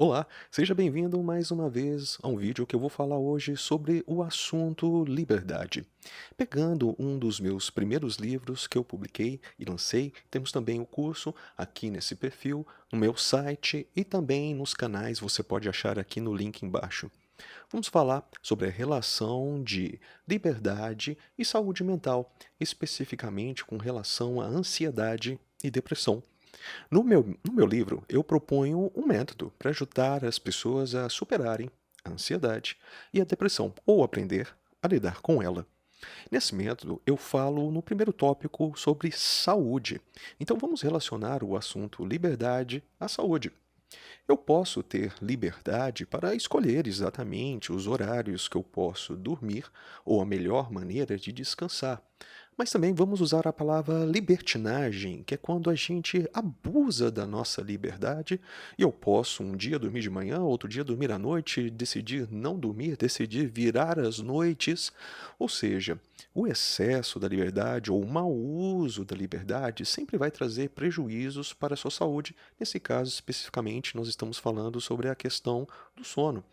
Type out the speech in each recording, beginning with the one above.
Olá, seja bem-vindo mais uma vez a um vídeo que eu vou falar hoje sobre o assunto liberdade. Pegando um dos meus primeiros livros que eu publiquei e lancei, temos também o curso aqui nesse perfil, no meu site e também nos canais, você pode achar aqui no link embaixo. Vamos falar sobre a relação de liberdade e saúde mental, especificamente com relação à ansiedade e depressão. No meu livro, eu proponho um método para ajudar as pessoas a superarem a ansiedade e a depressão, ou aprender a lidar com ela. Nesse método, eu falo no primeiro tópico sobre saúde. Então vamos relacionar o assunto liberdade à saúde. Eu posso ter liberdade para escolher exatamente os horários que eu posso dormir ou a melhor maneira de descansar. Mas também vamos usar a palavra libertinagem, que é quando a gente abusa da nossa liberdade e eu posso um dia dormir de manhã, outro dia dormir à noite, decidir não dormir, decidir virar as noites. Ou seja, o excesso da liberdade ou o mau uso da liberdade sempre vai trazer prejuízos para a sua saúde. Nesse caso, especificamente, nós estamos falando sobre a questão do sono.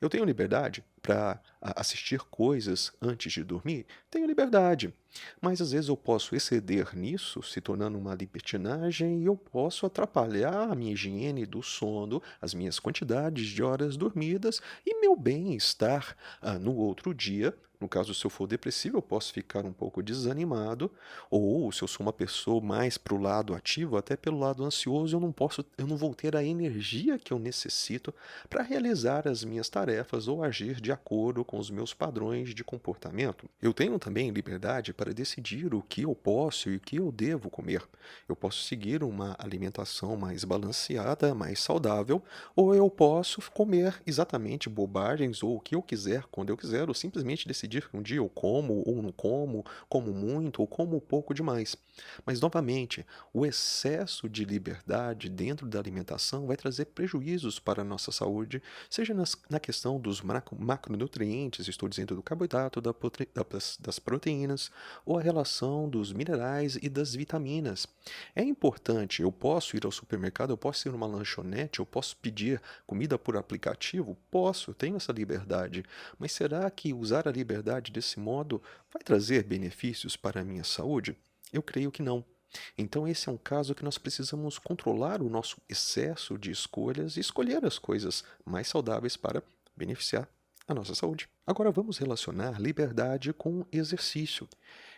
Eu tenho liberdade para assistir coisas antes de dormir? Tenho liberdade. Mas às vezes eu posso exceder nisso, se tornando uma libertinagem, e eu posso atrapalhar a minha higiene do sono, as minhas quantidades de horas dormidas e meu bem-estar no outro dia. No caso, se eu for depressivo, eu posso ficar um pouco desanimado, ou se eu sou uma pessoa mais para o lado ativo, até pelo lado ansioso, eu não vou ter a energia que eu necessito para realizar as minhas tarefas ou agir de acordo com os meus padrões de comportamento. Eu tenho também liberdade para decidir o que eu posso e o que eu devo comer. Eu posso seguir uma alimentação mais balanceada, mais saudável, ou eu posso comer exatamente bobagens ou o que eu quiser, quando eu quiser, ou simplesmente decidir que um dia eu como ou não como, como muito ou como pouco demais. Mas, novamente, o excesso de liberdade dentro da alimentação vai trazer prejuízos para a nossa saúde, seja na questão dos macronutrientes, estou dizendo do carboidrato, das proteínas, ou a relação dos minerais e das vitaminas. É importante, eu posso ir ao supermercado, eu posso ir numa lanchonete, eu posso pedir comida por aplicativo? Posso, tenho essa liberdade. Mas será que usar a liberdade desse modo vai trazer benefícios para a minha saúde? Eu creio que não. Então, esse é um caso que nós precisamos controlar o nosso excesso de escolhas e escolher as coisas mais saudáveis para beneficiar a nossa saúde. Agora, vamos relacionar liberdade com exercício.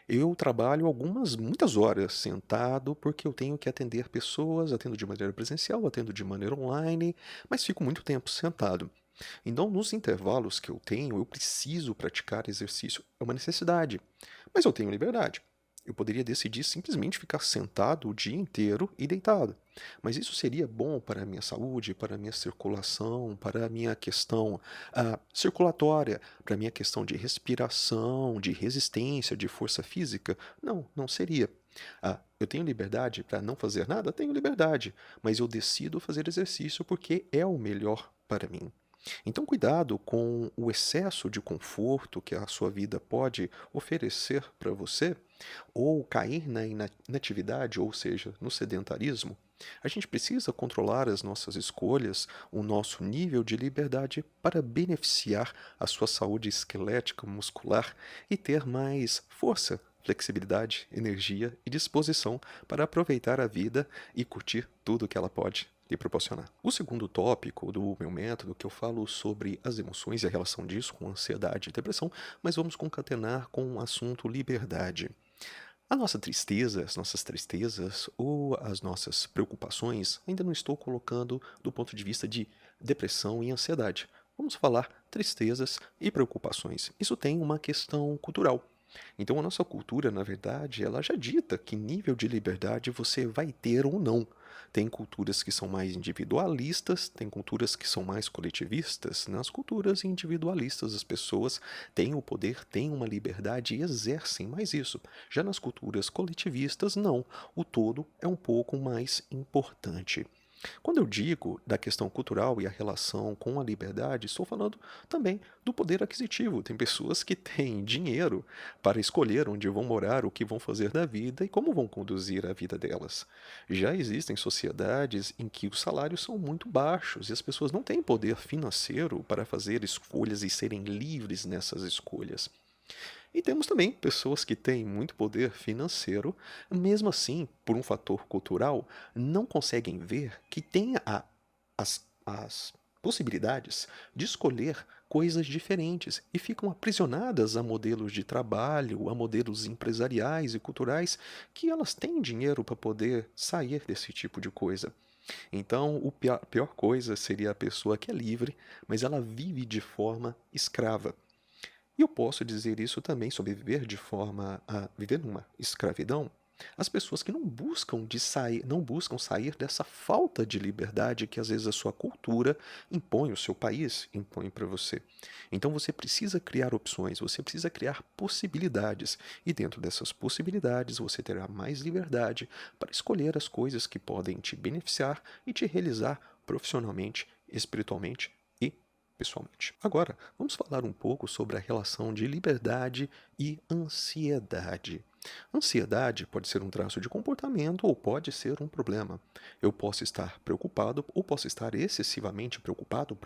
Eu trabalho muitas horas sentado porque eu tenho que atender pessoas, atendo de maneira presencial, atendo de maneira online, mas fico muito tempo sentado. Então, nos intervalos que eu tenho, eu preciso praticar exercício. É uma necessidade, mas eu tenho liberdade. Eu poderia decidir simplesmente ficar sentado o dia inteiro e deitado. Mas isso seria bom para a minha saúde, para a minha circulação, para a minha questão circulatória, para a minha questão de respiração, de resistência, de força física? Não, não seria. Eu tenho liberdade para não fazer nada? Tenho liberdade, mas eu decido fazer exercício porque é o melhor para mim. Então, cuidado com o excesso de conforto que a sua vida pode oferecer para você, ou cair na inatividade, ou seja, no sedentarismo. A gente precisa controlar as nossas escolhas, o nosso nível de liberdade para beneficiar a sua saúde esquelética, muscular e ter mais força, flexibilidade, energia e disposição para aproveitar a vida e curtir tudo que ela pode lhe proporcionar. O segundo tópico do meu método, que eu falo sobre as emoções e a relação disso com ansiedade e depressão, mas vamos concatenar com o assunto liberdade. A nossa tristeza, as nossas tristezas ou as nossas preocupações, ainda não estou colocando do ponto de vista de depressão e ansiedade. Vamos falar tristezas e preocupações. Isso tem uma questão cultural. Então a nossa cultura, na verdade, ela já dita que nível de liberdade você vai ter ou não. Tem culturas que são mais individualistas, tem culturas que são mais coletivistas. Nas culturas individualistas, as pessoas têm o poder, têm uma liberdade e exercem mais isso. Já nas culturas coletivistas, não. O todo é um pouco mais importante. Quando eu digo da questão cultural e a relação com a liberdade, estou falando também do poder aquisitivo. Tem pessoas que têm dinheiro para escolher onde vão morar, o que vão fazer da vida e como vão conduzir a vida delas. Já existem sociedades em que os salários são muito baixos e as pessoas não têm poder financeiro para fazer escolhas e serem livres nessas escolhas. E temos também pessoas que têm muito poder financeiro, mesmo assim, por um fator cultural, não conseguem ver que tem as possibilidades de escolher coisas diferentes e ficam aprisionadas a modelos de trabalho, a modelos empresariais e culturais que elas têm dinheiro para poder sair desse tipo de coisa. Então, a pior coisa seria a pessoa que é livre, mas ela vive de forma escrava. E eu posso dizer isso também sobre viver de forma a viver numa escravidão. As pessoas que não buscam sair dessa falta de liberdade que às vezes a sua cultura impõe, o seu país impõe para você. Então você precisa criar opções, você precisa criar possibilidades. E dentro dessas possibilidades você terá mais liberdade para escolher as coisas que podem te beneficiar e te realizar profissionalmente, espiritualmente e pessoalmente. Agora, vamos falar um pouco sobre a relação de liberdade e ansiedade. Ansiedade pode ser um traço de comportamento ou pode ser um problema. Eu posso estar preocupado ou posso estar excessivamente preocupado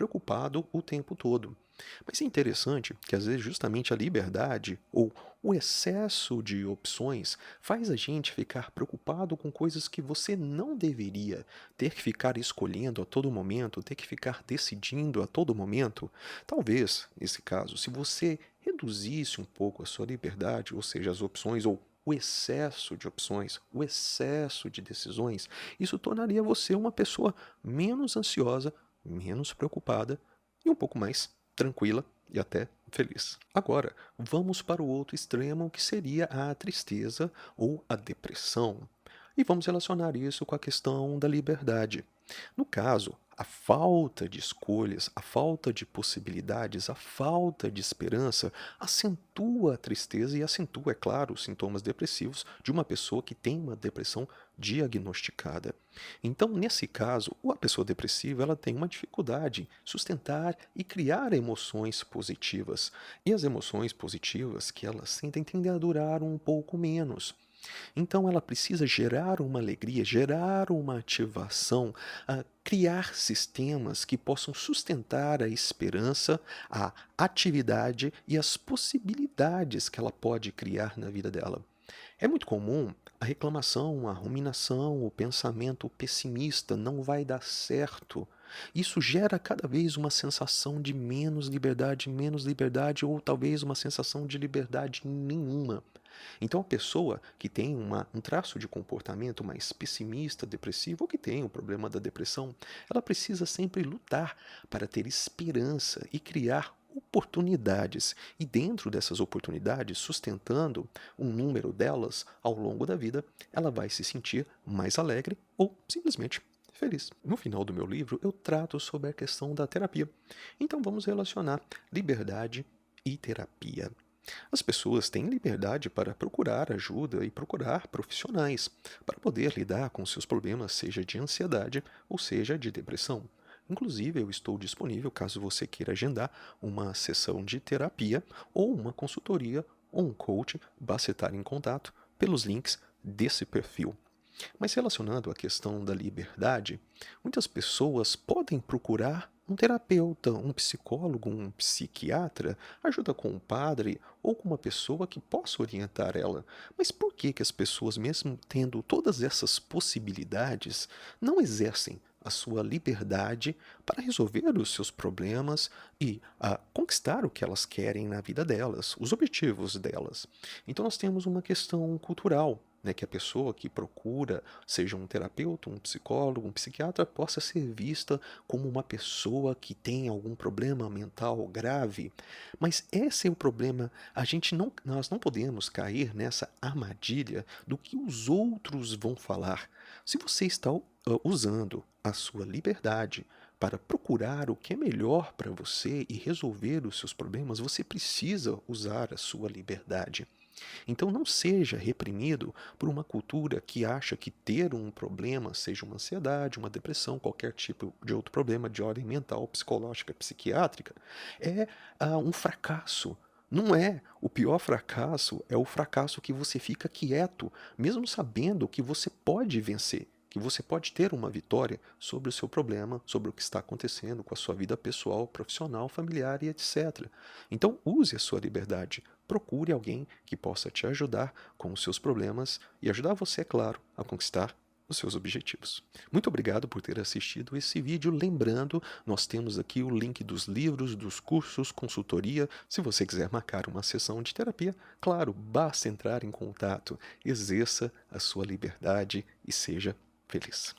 o tempo todo. Mas é interessante que às vezes justamente a liberdade ou o excesso de opções faz a gente ficar preocupado com coisas que você não deveria ter que ficar escolhendo a todo momento, ter que ficar decidindo a todo momento. Talvez, nesse caso, se você reduzisse um pouco a sua liberdade, ou seja, as opções ou o excesso de opções, o excesso de decisões, isso tornaria você uma pessoa menos ansiosa, menos preocupada e um pouco mais tranquila e até feliz. Agora, vamos para o outro extremo, que seria a tristeza ou a depressão. E vamos relacionar isso com a questão da liberdade. No caso, a falta de escolhas, a falta de possibilidades, a falta de esperança acentua a tristeza e acentua, é claro, os sintomas depressivos de uma pessoa que tem uma depressão diagnosticada. Então, nesse caso, a pessoa depressiva ela tem uma dificuldade em sustentar e criar emoções positivas. E as emoções positivas que elas sentem tendem a durar um pouco menos. Então ela precisa gerar uma alegria, gerar uma ativação, criar sistemas que possam sustentar a esperança, a atividade e as possibilidades que ela pode criar na vida dela. É muito comum a reclamação, a ruminação, o pensamento pessimista não vai dar certo. Isso gera cada vez uma sensação de menos liberdade ou talvez uma sensação de liberdade nenhuma. Então, a pessoa que tem um traço de comportamento mais pessimista, depressivo, ou que tem o problema da depressão, ela precisa sempre lutar para ter esperança e criar oportunidades. E dentro dessas oportunidades, sustentando um número delas ao longo da vida, ela vai se sentir mais alegre ou simplesmente feliz. No final do meu livro, eu trato sobre a questão da terapia. Então, vamos relacionar liberdade e terapia. As pessoas têm liberdade para procurar ajuda e procurar profissionais para poder lidar com seus problemas, seja de ansiedade ou seja de depressão. Inclusive, eu estou disponível caso você queira agendar uma sessão de terapia ou uma consultoria ou um coach, basta estar em contato pelos links desse perfil. Mas relacionado à questão da liberdade, muitas pessoas podem procurar um terapeuta, um psicólogo, um psiquiatra, ajuda com um padre ou com uma pessoa que possa orientar ela. Mas por que que as pessoas, mesmo tendo todas essas possibilidades, não exercem a sua liberdade para resolver os seus problemas e conquistar o que elas querem na vida delas, os objetivos delas? Então nós temos uma questão cultural, né, que a pessoa que procura, seja um terapeuta, um psicólogo, um psiquiatra, possa ser vista como uma pessoa que tem algum problema mental grave. Mas esse é o problema. Nós não podemos cair nessa armadilha do que os outros vão falar. Se você está usando a sua liberdade para procurar o que é melhor para você e resolver os seus problemas, você precisa usar a sua liberdade. Então não seja reprimido por uma cultura que acha que ter um problema, seja uma ansiedade, uma depressão, qualquer tipo de outro problema de ordem mental, psicológica, psiquiátrica, é um fracasso. Não é. O pior fracasso é o fracasso que você fica quieto, mesmo sabendo que você pode vencer, que você pode ter uma vitória sobre o seu problema, sobre o que está acontecendo com a sua vida pessoal, profissional, familiar e etc. Então use a sua liberdade. Procure alguém que possa te ajudar com os seus problemas e ajudar você, é claro, a conquistar os seus objetivos. Muito obrigado por ter assistido esse vídeo. Lembrando, nós temos aqui o link dos livros, dos cursos, consultoria. Se você quiser marcar uma sessão de terapia, claro, basta entrar em contato. Exerça a sua liberdade e seja feliz.